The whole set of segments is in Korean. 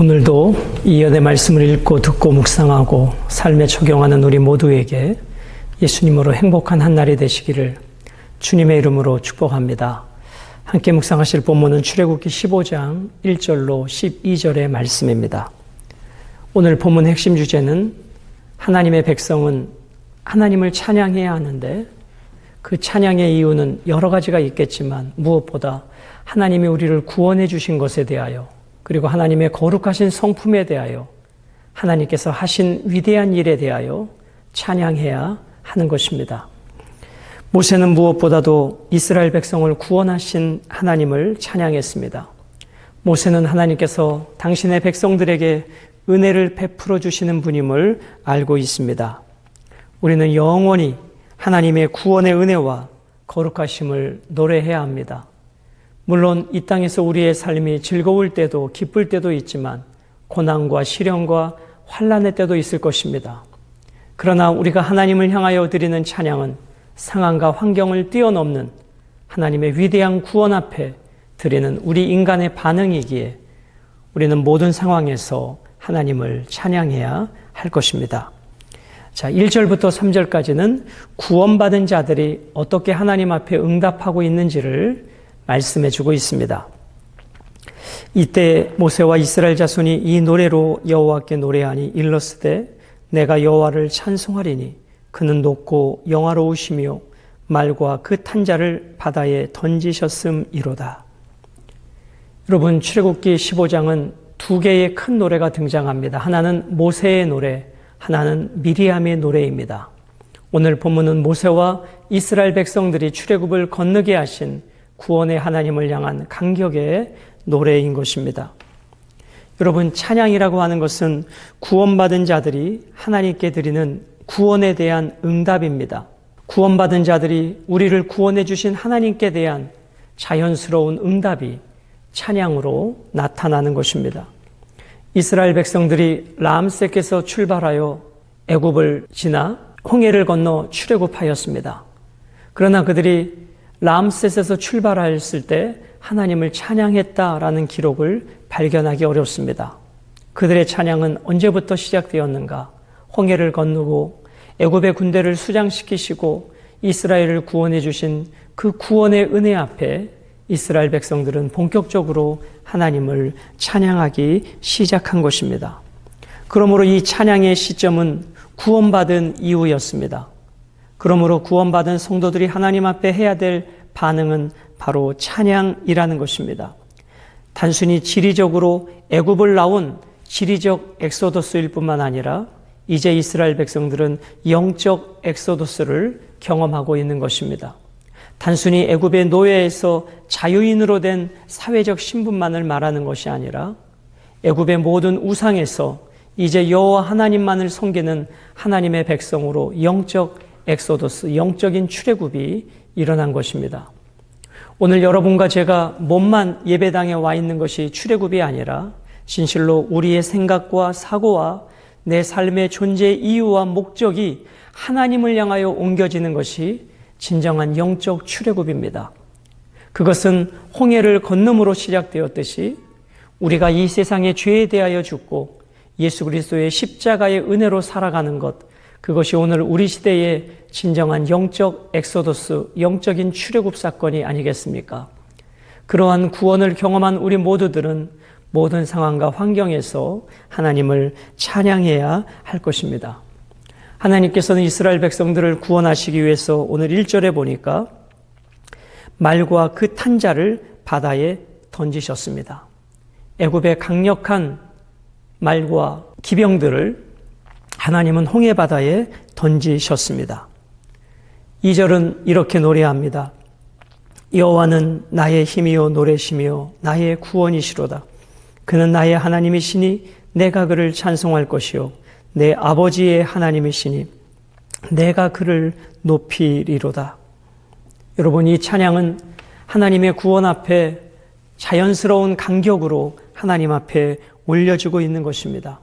오늘도 이 연의 말씀을 읽고 듣고 묵상하고 삶에 적용하는 우리 모두에게 예수님으로 행복한 한 날이 되시기를 주님의 이름으로 축복합니다. 함께 묵상하실 본문은 출애굽기 15장 1절로 12절의 말씀입니다. 오늘 본문 핵심 주제는 하나님의 백성은 하나님을 찬양해야 하는데 그 찬양의 이유는 여러 가지가 있겠지만 무엇보다 하나님이 우리를 구원해 주신 것에 대하여 그리고 하나님의 거룩하신 성품에 대하여 하나님께서 하신 위대한 일에 대하여 찬양해야 하는 것입니다. 모세는 무엇보다도 이스라엘 백성을 구원하신 하나님을 찬양했습니다. 모세는 하나님께서 당신의 백성들에게 은혜를 베풀어 주시는 분임을 알고 있습니다. 우리는 영원히 하나님의 구원의 은혜와 거룩하심을 노래해야 합니다. 물론 이 땅에서 우리의 삶이 즐거울 때도 기쁠 때도 있지만 고난과 시련과 환난의 때도 있을 것입니다. 그러나 우리가 하나님을 향하여 드리는 찬양은 상황과 환경을 뛰어넘는 하나님의 위대한 구원 앞에 드리는 우리 인간의 반응이기에 우리는 모든 상황에서 하나님을 찬양해야 할 것입니다. 자, 1절부터 3절까지는 구원받은 자들이 어떻게 하나님 앞에 응답하고 있는지를 말씀해 주고 있습니다. 이때 모세와 이스라엘 자손이 이 노래로 여호와께 노래하니 일렀으되 내가 여호와를 찬송하리니 그는 높고 영화로우시며 말과 그 탄자를 바다에 던지셨음이로다. 여러분, 출애굽기 15장은 두 개의 큰 노래가 등장합니다. 하나는 모세의 노래, 하나는 미리암의 노래입니다. 오늘 본문은 모세와 이스라엘 백성들이 출애굽을 건너게 하신 구원의 하나님을 향한 간격의 노래인 것입니다. 여러분, 찬양이라고 하는 것은 구원받은 자들이 하나님께 드리는 구원에 대한 응답입니다. 구원받은 자들이 우리를 구원해 주신 하나님께 대한 자연스러운 응답이 찬양으로 나타나는 것입니다. 이스라엘 백성들이 람셋에서 출발하여 애굽을 지나 홍해를 건너 출애굽하였습니다. 그러나 그들이 람셋에서 출발했을 때 하나님을 찬양했다라는 기록을 발견하기 어렵습니다. 그들의 찬양은 언제부터 시작되었는가? 홍해를 건너고 애굽의 군대를 수장시키시고 이스라엘을 구원해 주신 그 구원의 은혜 앞에 이스라엘 백성들은 본격적으로 하나님을 찬양하기 시작한 것입니다. 그러므로 이 찬양의 시점은 구원받은 이후였습니다. 그러므로 구원받은 성도들이 하나님 앞에 해야 될 반응은 바로 찬양이라는 것입니다. 단순히 지리적으로 애굽을 나온 지리적 엑소더스일 뿐만 아니라 이제 이스라엘 백성들은 영적 엑소더스를 경험하고 있는 것입니다. 단순히 애굽의 노예에서 자유인으로 된 사회적 신분만을 말하는 것이 아니라 애굽의 모든 우상에서 이제 여호와 하나님만을 섬기는 하나님의 백성으로 영적 엑소더스, 영적인 출애굽이 일어난 것입니다. 오늘 여러분과 제가 몸만 예배당에 와 있는 것이 출애굽이 아니라 진실로 우리의 생각과 사고와 내 삶의 존재 이유와 목적이 하나님을 향하여 옮겨지는 것이 진정한 영적 출애굽입니다. 그것은 홍해를 건너므로 시작되었듯이 우리가 이 세상의 죄에 대하여 죽고 예수 그리스도의 십자가의 은혜로 살아가는 것, 그것이 오늘 우리 시대의 진정한 영적 엑소더스, 영적인 출애굽 사건이 아니겠습니까? 그러한 구원을 경험한 우리 모두들은 모든 상황과 환경에서 하나님을 찬양해야 할 것입니다. 하나님께서는 이스라엘 백성들을 구원하시기 위해서 오늘 1절에 보니까 말과 그 탄자를 바다에 던지셨습니다. 애굽의 강력한 말과 기병들을 하나님은 홍해 바다에 던지셨습니다. 2절은 이렇게 노래합니다. 여호와는 나의 힘이요 노래시며 나의 구원이시로다. 그는 나의 하나님이시니 내가 그를 찬송할 것이요 내 아버지의 하나님이시니 내가 그를 높이리로다. 여러분, 이 찬양은 하나님의 구원 앞에 자연스러운 간격으로 하나님 앞에 올려지고 있는 것입니다.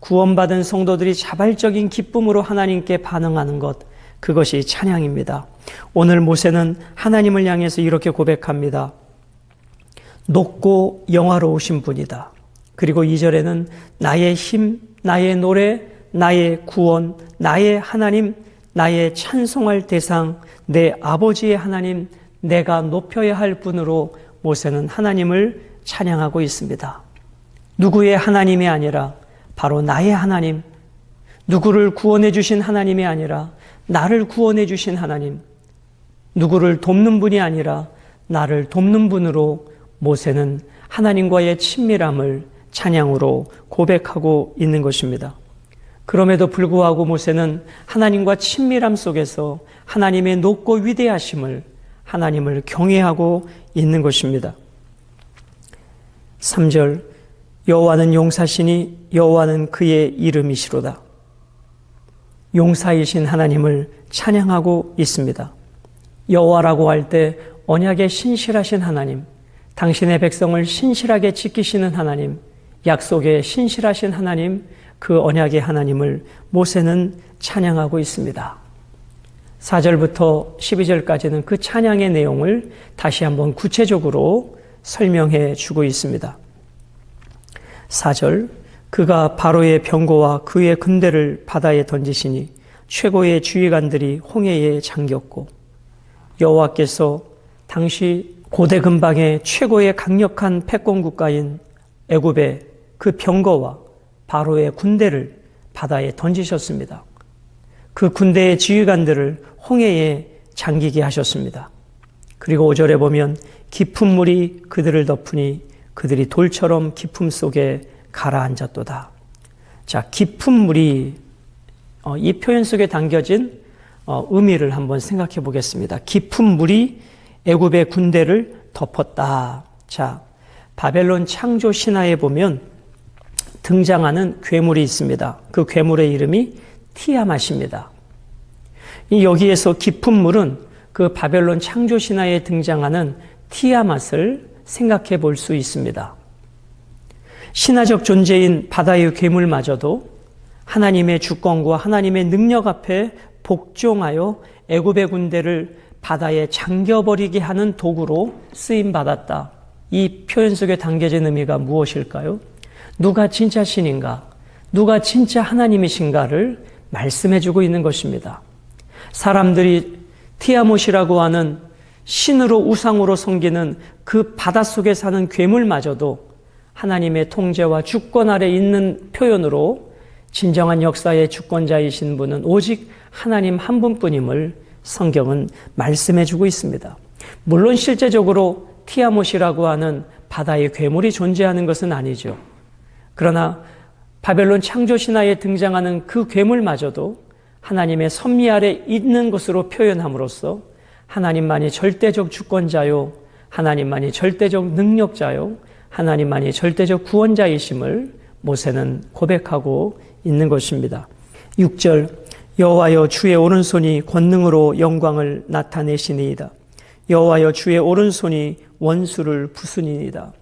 구원받은 성도들이 자발적인 기쁨으로 하나님께 반응하는 것, 그것이 찬양입니다. 오늘 모세는 하나님을 향해서 이렇게 고백합니다. 높고 영화로우신 분이다. 그리고 2절에는 나의 힘, 나의 노래, 나의 구원, 나의 하나님, 나의 찬송할 대상, 내 아버지의 하나님, 내가 높여야 할 분으로 모세는 하나님을 찬양하고 있습니다. 누구의 하나님이 아니라 바로 나의 하나님, 누구를 구원해 주신 하나님이 아니라 나를 구원해 주신 하나님, 누구를 돕는 분이 아니라 나를 돕는 분으로 모세는 하나님과의 친밀함을 찬양으로 고백하고 있는 것입니다. 그럼에도 불구하고 모세는 하나님과 친밀함 속에서 하나님의 높고 위대하심을, 하나님을 경외하고 있는 것입니다. 3절, 여호와는 용사시니 여호와는 그의 이름이시로다. 용사이신 하나님을 찬양하고 있습니다. 여호와라고 할 때 언약에 신실하신 하나님, 당신의 백성을 신실하게 지키시는 하나님, 약속에 신실하신 하나님, 그 언약의 하나님을 모세는 찬양하고 있습니다. 4절부터 12절까지는 그 찬양의 내용을 다시 한번 구체적으로 설명해 주고 있습니다. 4절, 그가 바로의 병거와 그의 군대를 바다에 던지시니 최고의 주의관들이 홍해에 잠겼고, 여호와께서 당시 고대 근방의 최고의 강력한 패권 국가인 애굽의 그 병거와 바로의 군대를 바다에 던지셨습니다. 그 군대의 지휘관들을 홍해에 잠기게 하셨습니다. 그리고 5절에 보면 깊은 물이 그들을 덮으니 그들이 돌처럼 깊음 속에 가라앉았도다. 자, 깊은 물이 이 표현 속에 담겨진 의미를 한번 생각해 보겠습니다. 깊은 물이 애굽의 군대를 덮었다. 자, 바벨론 창조 신화에 보면 등장하는 괴물이 있습니다. 그 괴물의 이름이 티아맛입니다. 여기에서 깊은 물은 그 바벨론 창조 신화에 등장하는 티아맛을 생각해 볼 수 있습니다. 신화적 존재인 바다의 괴물마저도 하나님의 주권과 하나님의 능력 앞에 복종하여 애굽의 군대를 바다에 잠겨버리게 하는 도구로 쓰임받았다. 이 표현 속에 담겨진 의미가 무엇일까요? 누가 진짜 신인가? 누가 진짜 하나님이신가를 말씀해주고 있는 것입니다. 사람들이 티아못이라고 하는 신으로 우상으로 섬기는 그 바닷속에 사는 괴물마저도 하나님의 통제와 주권 아래 있는 표현으로 진정한 역사의 주권자이신 분은 오직 하나님 한 분뿐임을 성경은 말씀해주고 있습니다. 물론 실제적으로 티아못이라고 하는 바다의 괴물이 존재하는 것은 아니죠. 그러나 바벨론 창조 신화에 등장하는 그 괴물마저도 하나님의 섭리 아래 있는 것으로 표현함으로써 하나님만이 절대적 주권자요, 하나님만이 절대적 능력자요, 하나님만이 절대적 구원자이심을 모세는 고백하고 있는 것입니다. 6절, 여호와여 주의 오른손이 권능으로 영광을 나타내시니이다. 여호와여 주의 오른손이 원수를 부수니이다.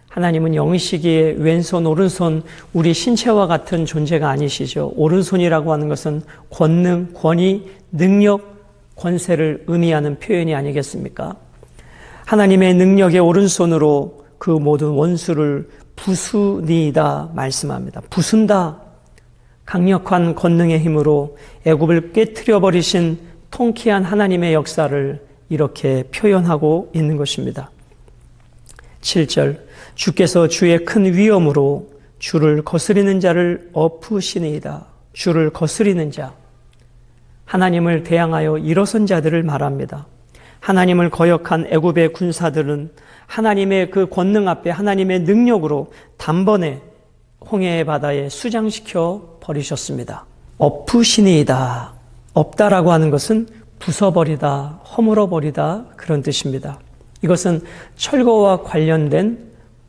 하나님은 영이시기에 왼손 오른손 우리 신체와 같은 존재가 아니시죠. 오른손이라고 하는 것은 권능, 권위, 능력, 권세를 의미하는 표현이 아니겠습니까? 하나님의 능력의 오른손으로 그 모든 원수를 부수니이다 말씀합니다. 부순다. 강력한 권능의 힘으로 애굽을 깨트려 버리신 통쾌한 하나님의 역사를 이렇게 표현하고 있는 것입니다. 7절, 주께서 주의 큰 위엄으로 주를 거스리는 자를 엎으시니이다. 주를 거스리는 자, 하나님을 대항하여 일어선 자들을 말합니다. 하나님을 거역한 애굽의 군사들은 하나님의 그 권능 앞에 하나님의 능력으로 단번에 홍해의 바다에 수장시켜 버리셨습니다. 엎으시니이다. 엎다라고 하는 것은 부숴버리다, 허물어버리다 그런 뜻입니다. 이것은 철거와 관련된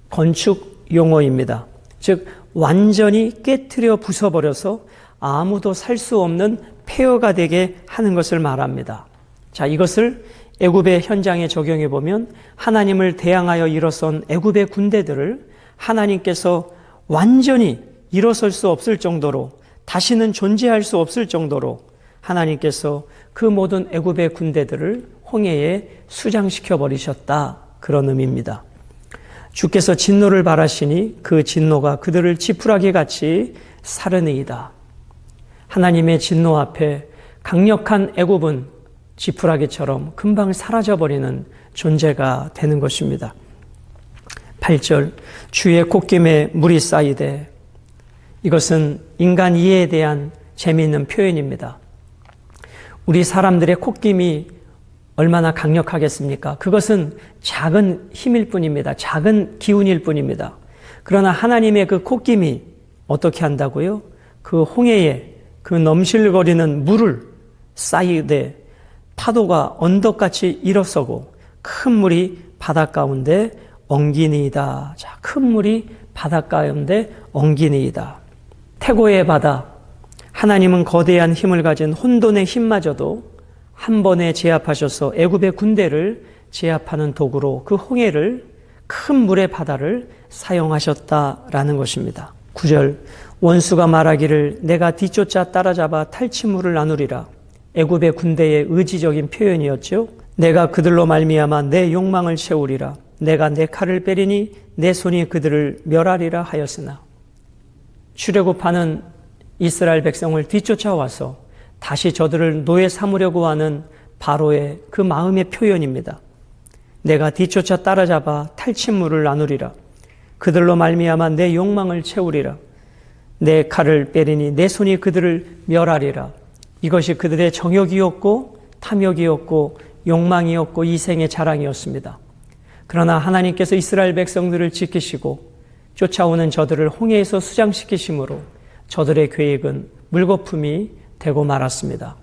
건축 용어입니다. 즉 완전히 깨트려 부숴버려서 아무도 살 수 없는 폐허가 되게 하는 것을 말합니다. 자, 이것을 애굽의 현장에 적용해 보면 하나님을 대항하여 일어선 애굽의 군대들을 하나님께서 완전히 일어설 수 없을 정도로, 다시는 존재할 수 없을 정도로 하나님께서 그 모든 애굽의 군대들을 홍해에 수장시켜 버리셨다. 그런 의미입니다. 주께서 진노를 발하시니 그 진노가 그들을 지푸라기 같이 사르니이다. 하나님의 진노 앞에 강력한 애굽은 지푸라기처럼 금방 사라져버리는 존재가 되는 것입니다. 8절, 주의 콧김에 물이 쌓이되, 이것은 인간 이해에 대한 재미있는 표현입니다. 우리 사람들의 콧김이 얼마나 강력하겠습니까? 그것은 작은 힘일 뿐입니다. 작은 기운일 뿐입니다. 그러나 하나님의 그 콧김이 어떻게 한다고요? 그 홍해에 그 넘실거리는 물을 쌓이되 파도가 언덕같이 일어서고 큰 물이 바닷 가운데 엉기니이다. 자, 큰 물이 바닷 가운데 엉기니이다. 태고의 바다, 하나님은 거대한 힘을 가진 혼돈의 힘마저도 한 번에 제압하셔서 애굽의 군대를 제압하는 도구로 그 홍해를, 큰 물의 바다를 사용하셨다라는 것입니다. 9절, 원수가 말하기를 내가 뒤쫓아 따라잡아 탈취물을 나누리라. 애굽의 군대의 의지적인 표현이었죠. 내가 그들로 말미암아 내 욕망을 채우리라. 내가 내 칼을 빼리니 내 손이 그들을 멸하리라 하였으나, 출애굽하는 이스라엘 백성을 뒤쫓아와서 다시 저들을 노예 삼으려고 하는 바로의 그 마음의 표현입니다. 내가 뒤쫓아 따라잡아 탈취물을 나누리라. 그들로 말미암아 내 욕망을 채우리라. 내 칼을 빼리니 내 손이 그들을 멸하리라. 이것이 그들의 정욕이었고 탐욕이었고 욕망이었고 이생의 자랑이었습니다. 그러나 하나님께서 이스라엘 백성들을 지키시고 쫓아오는 저들을 홍해에서 수장시키심으로 저들의 계획은 물거품이 되고 말았습니다.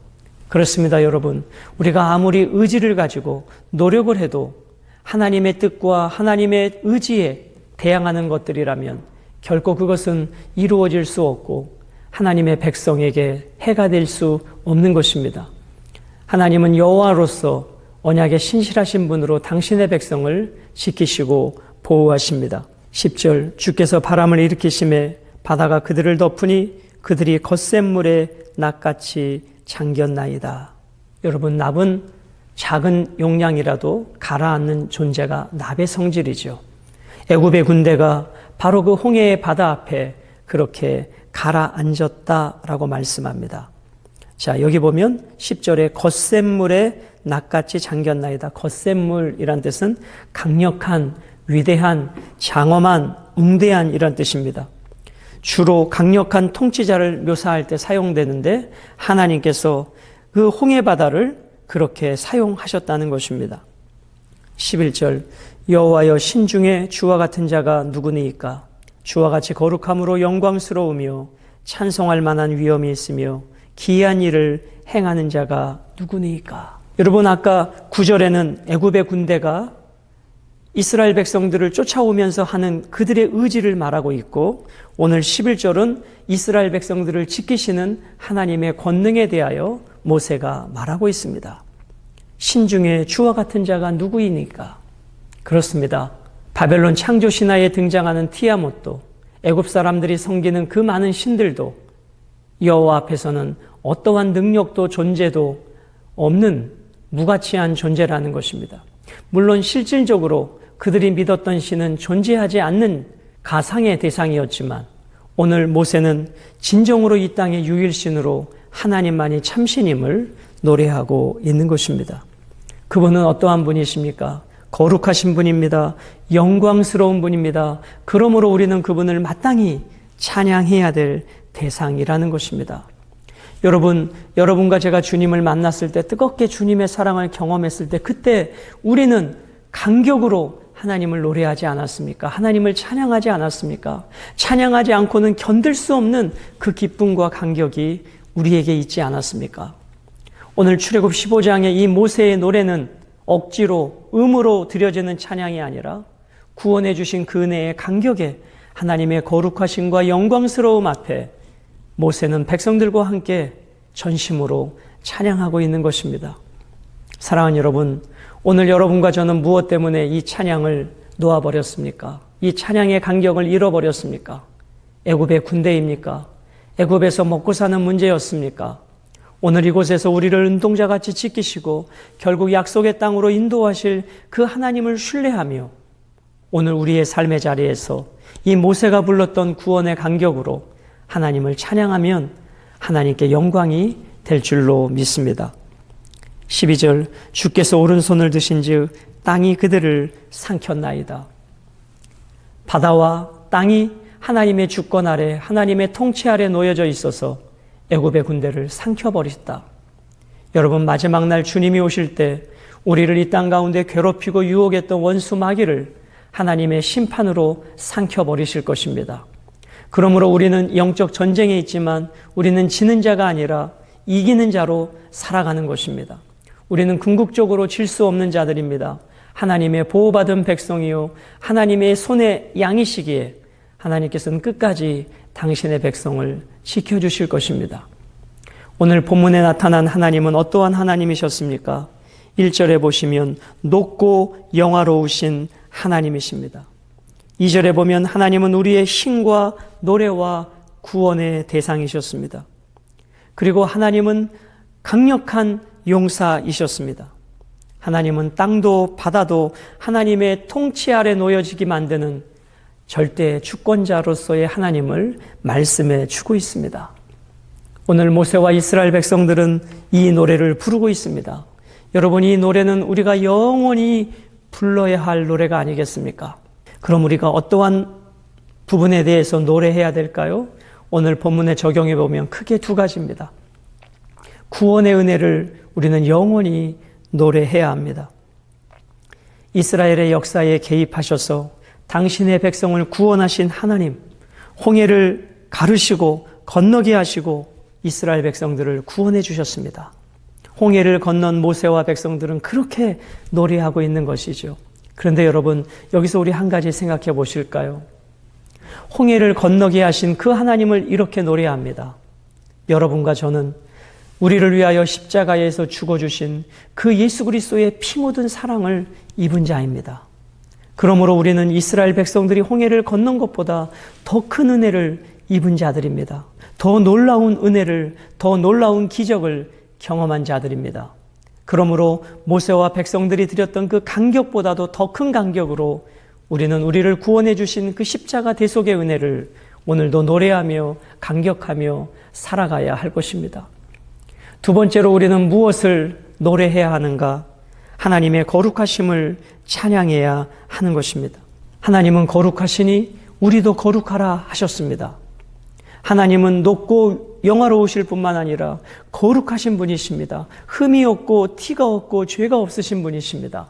그렇습니다, 여러분. 우리가 아무리 의지를 가지고 노력을 해도 하나님의 뜻과 하나님의 의지에 대항하는 것들이라면 결코 그것은 이루어질 수 없고 하나님의 백성에게 해가 될 수 없는 것입니다. 하나님은 여호와로서 언약에 신실하신 분으로 당신의 백성을 지키시고 보호하십니다. 10절, 주께서 바람을 일으키심에 바다가 그들을 덮으니 그들이 겉샘물에 낫같이 잠겼나이다. 여러분, 납은 작은 용량이라도 가라앉는 존재가 납의 성질이죠. 애굽의 군대가 바로 그 홍해의 바다 앞에 그렇게 가라앉았다라고 말씀합니다. 자, 여기 보면 10절에 겉샘물에 낫같이 잠겼나이다. 겉샘물이란 뜻은 강력한, 위대한, 장엄한, 웅대한 이란 뜻입니다. 주로 강력한 통치자를 묘사할 때 사용되는데 하나님께서 그 홍해 바다를 그렇게 사용하셨다는 것입니다. 11절, 여호와여 신중에 주와 같은 자가 누구니이까? 주와 같이 거룩함으로 영광스러우며 찬송할 만한 위엄이 있으며 기이한 일을 행하는 자가 누구니이까? 여러분, 아까 9절에는 애굽의 군대가 이스라엘 백성들을 쫓아오면서 하는 그들의 의지를 말하고 있고, 오늘 11절은 이스라엘 백성들을 지키시는 하나님의 권능에 대하여 모세가 말하고 있습니다. 신중에 주와 같은 자가 누구이니까? 그렇습니다. 바벨론 창조 신화에 등장하는 티아못도, 애굽 사람들이 섬기는 그 많은 신들도 여호와 앞에서는 어떠한 능력도 존재도 없는 무가치한 존재라는 것입니다. 물론 실질적으로 그들이 믿었던 신은 존재하지 않는 가상의 대상이었지만 오늘 모세는 진정으로 이 땅의 유일신으로 하나님만이 참신임을 노래하고 있는 것입니다. 그분은 어떠한 분이십니까? 거룩하신 분입니다. 영광스러운 분입니다. 그러므로 우리는 그분을 마땅히 찬양해야 될 대상이라는 것입니다. 여러분과 제가 주님을 만났을 때, 뜨겁게 주님의 사랑을 경험했을 때, 그때 우리는 감격으로 하나님을 노래하지 않았습니까? 하나님을 찬양하지 않았습니까? 찬양하지 않고는 견딜 수 없는 그 기쁨과 감격이 우리에게 있지 않았습니까? 오늘 출애굽 15장의 이 모세의 노래는 억지로, 음으로 드려지는 찬양이 아니라 구원해 주신 그 은혜의 감격에 하나님의 거룩하심과 영광스러움 앞에 모세는 백성들과 함께 전심으로 찬양하고 있는 것입니다. 사랑하는 여러분, 오늘 여러분과 저는 무엇 때문에 이 찬양을 놓아버렸습니까? 이 찬양의 감격을 잃어버렸습니까? 애굽의 군대입니까? 애굽에서 먹고 사는 문제였습니까? 오늘 이곳에서 우리를 은동자같이 지키시고 결국 약속의 땅으로 인도하실 그 하나님을 신뢰하며 오늘 우리의 삶의 자리에서 이 모세가 불렀던 구원의 간격으로 하나님을 찬양하면 하나님께 영광이 될 줄로 믿습니다. 12절 주께서 오른손을 드신즉 땅이 그들을 삼켰나이다. 바다와 땅이 하나님의 주권 아래, 하나님의 통치 아래 놓여져 있어서 애굽의 군대를 삼켜버리셨다. 여러분, 마지막 날 주님이 오실 때 우리를 이 땅 가운데 괴롭히고 유혹했던 원수 마귀를 하나님의 심판으로 삼켜버리실 것입니다. 그러므로 우리는 영적 전쟁에 있지만 우리는 지는 자가 아니라 이기는 자로 살아가는 것입니다. 우리는 궁극적으로 질 수 없는 자들입니다. 하나님의 보호받은 백성이요 하나님의 손의 양이시기에 하나님께서는 끝까지 당신의 백성을 지켜주실 것입니다. 오늘 본문에 나타난 하나님은 어떠한 하나님이셨습니까? 1절에 보시면 높고 영화로우신 하나님이십니다. 2절에 보면 하나님은 우리의 힘과 노래와 구원의 대상이셨습니다. 그리고 하나님은 강력한 용사이셨습니다. 하나님은 땅도 바다도 하나님의 통치 아래 놓여지게 만드는 절대 주권자로서의 하나님을 말씀해 주고 있습니다. 오늘 모세와 이스라엘 백성들은 이 노래를 부르고 있습니다. 여러분, 이 노래는 우리가 영원히 불러야 할 노래가 아니겠습니까? 그럼 우리가 어떠한 부분에 대해서 노래해야 될까요? 오늘 본문에 적용해 보면 크게 두 가지입니다. 구원의 은혜를 우리는 영원히 노래해야 합니다. 이스라엘의 역사에 개입하셔서 당신의 백성을 구원하신 하나님, 홍해를 가르시고 건너게 하시고 이스라엘 백성들을 구원해 주셨습니다. 홍해를 건넌 모세와 백성들은 그렇게 노래하고 있는 것이죠. 그런데 여러분, 여기서 우리 한 가지 생각해 보실까요? 홍해를 건너게 하신 그 하나님을 이렇게 노래합니다. 여러분과 저는 우리를 위하여 십자가에서 죽어주신 그 예수 그리스도의 피 묻은 사랑을 입은 자입니다. 그러므로 우리는 이스라엘 백성들이 홍해를 건넌 것보다 더 큰 은혜를 입은 자들입니다. 더 놀라운 은혜를, 더 놀라운 기적을 경험한 자들입니다. 그러므로 모세와 백성들이 드렸던 그 간격보다도 더 큰 간격으로 우리는 우리를 구원해 주신 그 십자가 대속의 은혜를 오늘도 노래하며 감격하며 살아가야 할 것입니다. 두 번째로 우리는 무엇을 노래해야 하는가? 하나님의 거룩하심을 찬양해야 하는 것입니다. 하나님은 거룩하시니 우리도 거룩하라 하셨습니다. 하나님은 높고 영화로우실 뿐만 아니라 거룩하신 분이십니다. 흠이 없고 티가 없고 죄가 없으신 분이십니다.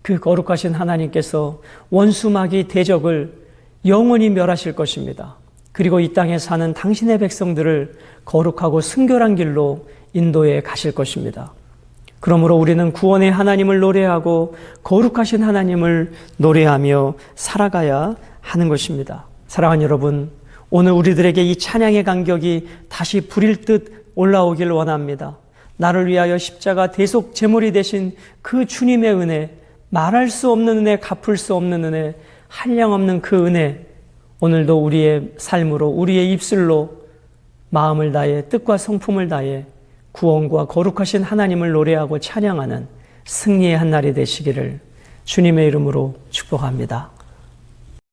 그 거룩하신 하나님께서 원수마귀 대적을 영원히 멸하실 것입니다. 그리고 이 땅에 사는 당신의 백성들을 거룩하고 순결한 길로 인도해 가실 것입니다. 그러므로 우리는 구원의 하나님을 노래하고 거룩하신 하나님을 노래하며 살아가야 하는 것입니다. 사랑하는 여러분, 오늘 우리들에게 이 찬양의 간격이 다시 불일 듯 올라오길 원합니다. 나를 위하여 십자가 대속 제물이 되신 그 주님의 은혜, 말할 수 없는 은혜, 갚을 수 없는 은혜, 한량없는 그 은혜, 오늘도 우리의 삶으로, 우리의 입술로 마음을 다해 뜻과 성품을 다해 구원과 거룩하신 하나님을 노래하고 찬양하는 승리의 한 날이 되시기를 주님의 이름으로 축복합니다.